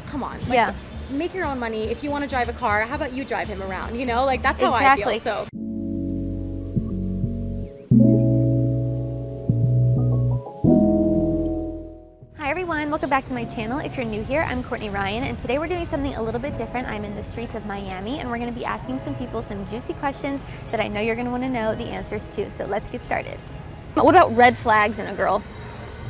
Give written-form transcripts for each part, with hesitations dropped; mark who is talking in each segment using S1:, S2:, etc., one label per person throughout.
S1: come on. Like, make your own money. If you want to drive a car, how about you drive him around? You know, like that's how I feel. So.
S2: Hi everyone, welcome back to my channel. If you're new here, I'm Courtney Ryan, and today we're doing something a little bit different. I'm in the streets of Miami, and we're going to be asking some people some juicy questions that I know you're going to want to know the answers to. So let's get started. What about red flags in a girl?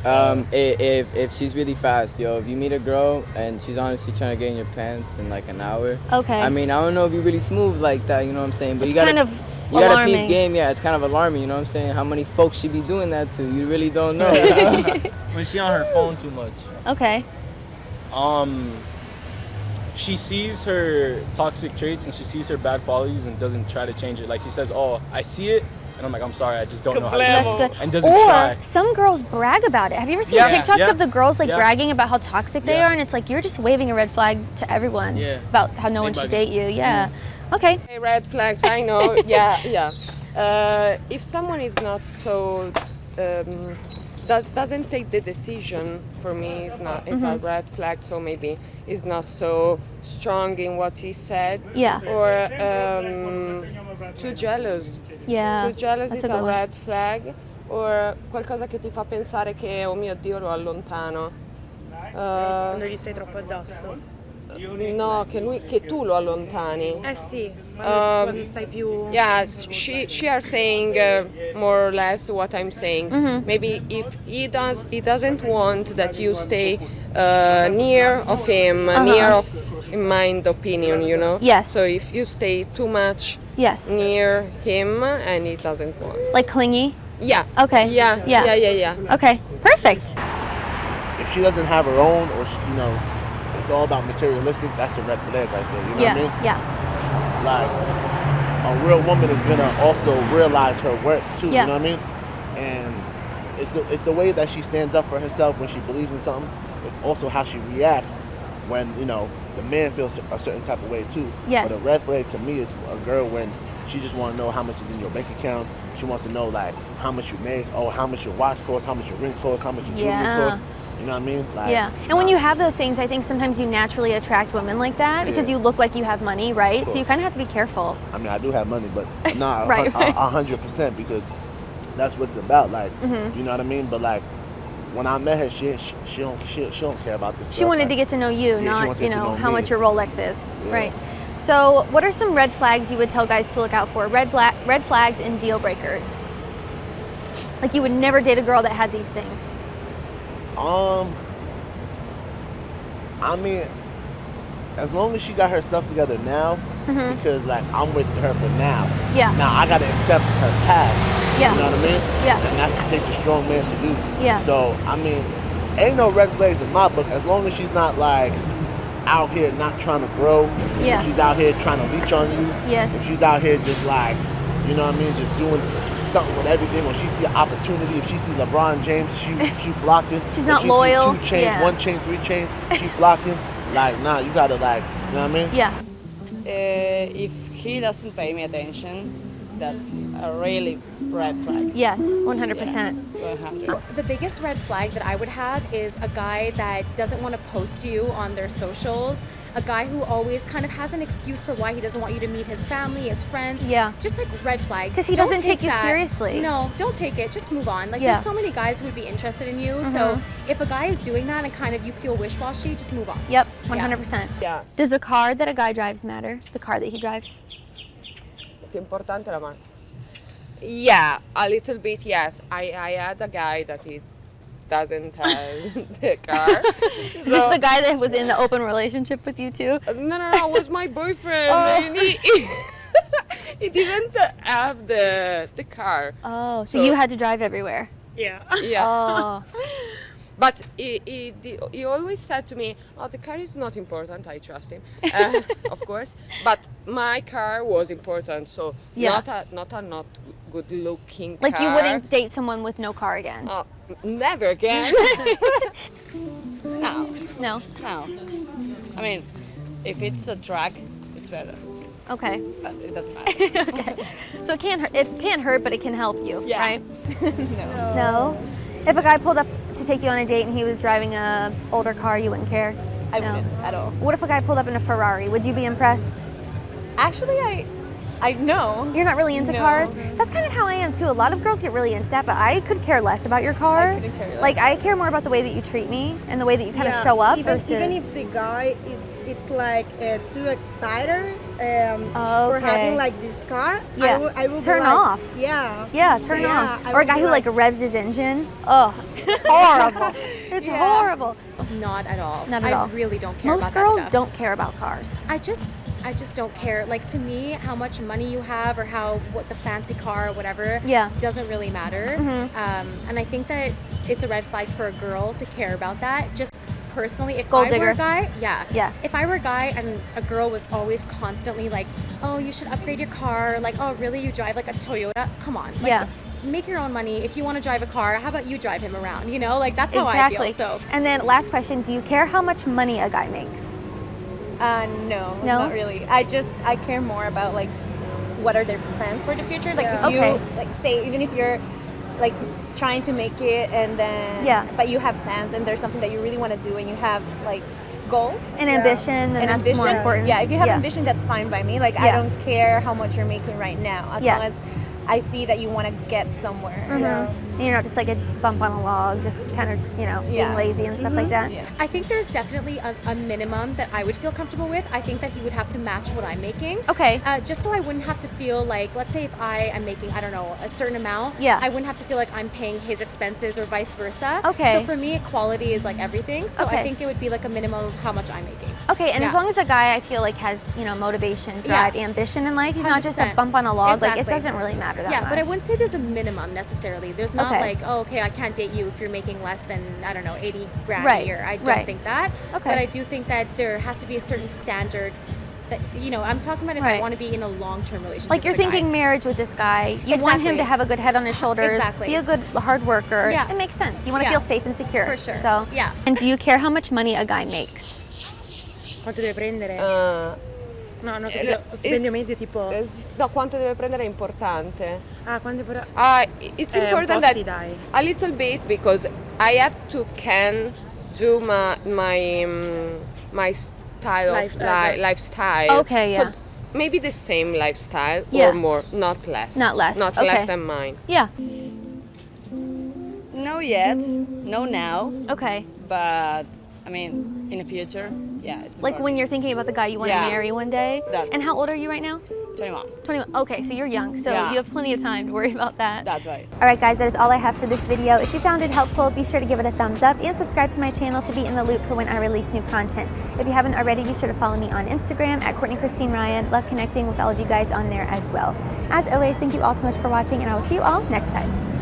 S3: If she's really fast, if you meet a girl and she's honestly trying to get in your pants in like an hour.
S2: Okay.
S3: I mean, I don't know if you're really smooth like that, you know what I'm saying? But
S2: it's
S3: you gotta,
S2: kind of
S3: you gotta
S2: alarming.
S3: peep game, yeah, it's kind of alarming, you know what I'm saying? How many folks she be doing that to? You really don't know.
S4: When she on her phone too much.
S2: Okay.
S4: She sees her toxic traits and she sees her bad qualities and doesn't try to change it. Like she says, oh, I see it. And I'm like, I'm sorry, I just don't know how to do it.
S2: That's good.
S4: And doesn't
S2: or
S4: try.
S2: some girls brag about it. Have you ever seen TikToks of the girls like bragging about how toxic they are? And it's like, you're just waving a red flag to everyone about how no one should date you. Yeah. Okay.
S5: Red flags, I know. yeah. If someone is not so, doesn't take the decision, for me, it's a red flag. So maybe is not so strong in what he said.
S2: Yeah.
S5: Or too jealous.
S2: Yeah.
S5: Too jealous is a
S2: one.
S5: red flag. Or qualcosa che ti fa pensare che, oh mio Dio, lo allontano.
S6: Quando gli sei troppo addosso?
S5: No, che tu lo allontani.
S6: Sì, quando stai più...
S5: Yeah, she are saying more or less what I'm saying. Maybe if he doesn't want that you stay near of him, near of in mind opinion, you know.
S2: Yes.
S5: So if you stay too much near him and he doesn't want.
S2: Like clingy?
S5: Yeah.
S2: Okay.
S5: Yeah.
S2: Okay. Perfect.
S7: If she doesn't have her own, or it's all about materialistic, that's a red flag right there. You know what I mean?
S2: Yeah.
S7: Like, a real woman is gonna also realize her worth too. You know what I mean? And it's the way that she stands up for herself when she believes in something. It's also how she reacts when the man feels a certain type of way too.
S2: Yes.
S7: But a red flag to me is a girl when she just want to know how much is in your bank account. She wants to know like how much you make, how much your watch costs, how much your ring costs, how much your jewelry costs. You know what I mean? Like,
S2: and when you have those things, I think sometimes you naturally attract women like that because you look like you have money, right? So you kind of have to be careful.
S7: I mean, I do have money, but not
S2: right.
S7: 100% because that's what it's about. Like, you know what I mean? But like, when I met her, she don't care about this.
S2: She wanted to get to know you, not how much your Rolex is, right? So, what are some red flags you would tell guys to look out for? Red flags and deal breakers. Like you would never date a girl that had these things.
S7: I mean, as long as she got her stuff together now, because like I'm with her for now.
S2: Yeah.
S7: Now I gotta accept her past.
S2: Yeah.
S7: You know what I mean?
S2: Yeah.
S7: And that's what takes a strong man to do.
S2: Yeah.
S7: So I mean, ain't no red flags in my book as long as she's not like out here not trying to grow.
S2: Yeah.
S7: If she's out here trying to leech on you.
S2: Yes.
S7: If she's out here just like, you know what I mean, just doing something with everything, or she see an opportunity, if she sees LeBron James, she flocking.
S2: She's not
S7: if she
S2: loyal.
S7: See 2 chains, 1 chain, 3 chains, she flocking. Like, nah, you gotta like, you know what I mean?
S2: Yeah.
S8: If he doesn't pay me attention, that's a really red flag.
S2: Yes, 100%.
S8: 100.
S1: The biggest red flag that I would have is a guy that doesn't want to post you on their socials. A guy who always kind of has an excuse for why he doesn't want you to meet his family, his friends.
S2: Yeah.
S1: Just like red flag.
S2: Because he doesn't take you seriously.
S1: No, don't take it. Just move on. Like there's so many guys who would be interested in you. So if a guy is doing that and kind of you feel wish-washy, just move on.
S2: Yep, 100%.
S5: Yeah.
S2: Does the car that a guy drives matter? The car that he drives?
S5: Importante la mano. Yeah, a little bit, yes. I had a guy that he doesn't have the car.
S2: Is this the guy that was in the open relationship with you too?
S5: No, it was my boyfriend. And he didn't have the car.
S2: Oh, so you had to drive everywhere?
S6: Yeah.
S5: Yeah.
S2: Oh.
S5: But he always said to me, oh, the car is not important. I trust him, of course. But my car was important, so not a not good looking car.
S2: Like you wouldn't date someone with no car again?
S5: Never again.
S8: No.
S2: No?
S8: No. I mean, if it's a drag, it's better.
S2: Okay.
S8: But it doesn't matter.
S2: Okay. So it can't hurt, but it can help you, right?
S8: No.
S2: No? If a guy pulled up to take you on a date and he was driving a older car, you wouldn't care?
S9: I
S2: No.
S9: wouldn't at all.
S2: What if a guy pulled up in a Ferrari? Would you be impressed?
S9: Actually, I know.
S2: You're not really into
S9: No.
S2: cars? That's kind of how I am too. A lot of girls get really into that, but I could care less about your car.
S9: I couldn't care less.
S2: Like, I care more about the way that you treat me and the way that you kind of show up versus...
S10: Even if the guy it's like too excited for having like this car,
S2: Yeah.
S10: I will
S2: turn
S10: be like,
S2: off.
S10: Yeah.
S2: Yeah, turn
S10: Yeah,
S2: off.
S10: I
S2: Or a
S10: would
S2: guy
S10: be
S2: who like revs his engine. Oh, horrible. It's horrible.
S1: Not at all.
S2: Not at all.
S1: I really don't care
S2: Most
S1: about that
S2: girls
S1: stuff.
S2: don't care about cars.
S1: I just don't care. Like, to me, how much money you have or what the fancy car or whatever doesn't really matter. And I think that it's a red flag for a girl to care about that. Just personally, if
S2: Gold
S1: I were
S2: digger.
S1: a guy,
S2: Yeah.
S1: if I were a guy and a girl was always constantly like, oh, you should upgrade your car, like, oh, really, you drive like a Toyota? Come on. Like, make your own money. If you want to drive a car, how about you drive him around? You know, like, that's how I feel. So.
S2: And then last question, do you care how much money a guy makes?
S9: No, not really. I care more about like what are their plans for the future. Like if you like say even if you're like trying to make it and then but you have plans and there's something that you really want to do and you have like goals
S2: and ambition, then that's more important.
S9: Yeah, if you have ambition, that's fine by me. Like I don't care how much you're making right now as long as I see that you want to get somewhere.
S2: And you're not just like a bump on a log, just kind of, you know, being lazy and stuff like that.
S1: I think there's definitely a minimum that I would feel comfortable with. I think that he would have to match what I'm making.
S2: Okay.
S1: Just so I wouldn't have to feel like, let's say if I am making, I don't know, a certain amount, I wouldn't have to feel like I'm paying his expenses or vice versa.
S2: Okay.
S1: So for me, equality is like everything. So I think it would be like a minimum of how much I'm making.
S2: Okay, and as long as a guy I feel like has, you know, motivation, drive, ambition in life, he's not just a bump on a log, like it doesn't really matter that much.
S1: But I wouldn't say there's a minimum necessarily. There's not like, oh, okay, I can't date you if you're making less than, I don't know, 80 grand a year. I don't think that. But I do think that there has to be a certain standard that, you know, I'm talking about if I want to be in a long-term relationship.
S2: Like you're
S1: with a
S2: thinking
S1: guy.
S2: marriage with this guy. You want him to have a good head on his shoulders, be a good hard worker. It makes sense. You want to feel safe and secure.
S1: For sure.
S2: So, And do you care how much money a guy makes?
S6: Quanto deve prendere? No, capito. Stipendio medio tipo...
S5: No, quanto deve prendere è importante.
S6: Quando però...
S5: It's important that
S6: dai.
S5: a little bit because I have to do my style of lifestyle.
S2: Okay, yeah.
S5: So maybe the same lifestyle or more, not less.
S2: Not less.
S5: Not less than mine.
S2: Yeah.
S8: No yet, no now.
S2: Okay.
S8: But I mean, in the future, yeah, it's
S2: like
S8: important.
S2: when you're thinking about the guy you want to marry one day.
S8: That-
S2: And how old are you right now?
S8: 21.
S2: 21. Okay, so you're young, so you have plenty of time to worry about that.
S8: That's right.
S2: All right, guys, that is all I have for this video. If you found it helpful, be sure to give it a thumbs up and subscribe to my channel to be in the loop for when I release new content. If you haven't already, be sure to follow me on Instagram at Courtney Christine Ryan. Love connecting with all of you guys on there as well. As always, thank you all so much for watching, and I will see you all next time.